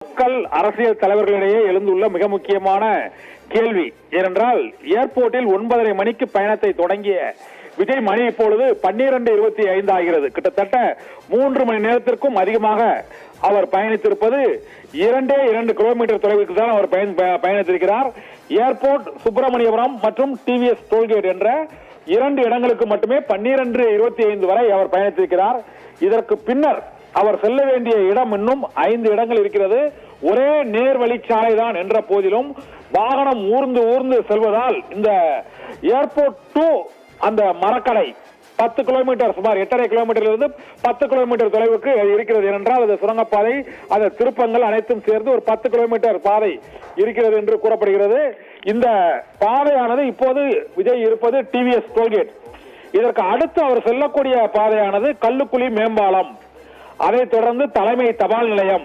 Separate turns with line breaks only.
மக்கள் அரசியல் தலைவர்களிடையே எழுந்துள்ள மிக முக்கியமான கேள்வி ஏனென்றால் ஏர்போர்ட்டில் 9:30 மணிக்கு பயணத்தை தொடங்கிய விஜய் மணி இப்பொழுது 12:25 ஆகிறது. கிட்டத்தட்ட 3 மணி நேரத்திற்கும் அதிகமாக அவர் பயணித்திருப்பது 2 கிலோமீட்டர் தொலைவுக்கு தான் அவர் பயணித்திருக்கிறார். ஏர்போர்ட், சுப்பிரமணியபுரம் மற்றும் டிவிஎஸ் டோல்கேட் என்ற 2 இடங்களுக்கு மட்டுமே 12:25 வரை அவர் பயணித்திருக்கிறார். இதற்கு பின்னர் அவர் செல்ல வேண்டிய இடம் இன்னும் 5 இடங்கள் இருக்கிறது. ஒரே நேர்வழிச்சாலை தான் என்ற போதிலும் வாகனம் ஊர்ந்து செல்வதால் இந்த ஏர்போர்ட் டு அந்த மரக்கடை 10 கிலோமீட்டர், சுமார் 8.5 கிலோமீட்டரிலிருந்து 10 கிலோமீட்டர் தொலைவுக்கு இருக்கிறது. ஏனென்றால் அது சுரங்கப்பாதை, அந்த திருப்பங்கள் அனைத்தும் சேர்ந்து ஒரு 10 கிலோமீட்டர் பாதை இருக்கிறது என்று கூறப்படுகிறது. இந்த பாதையானது இப்போது விஜய் இருப்பது டிவிஎஸ் டோல்கேட். இதற்கு அடுத்து அவர் செல்லக்கூடிய பாதையானது கல்லுக்குழி மேம்பாலம், அதைத் தொடர்ந்து தலைமை தபால் நிலையம்,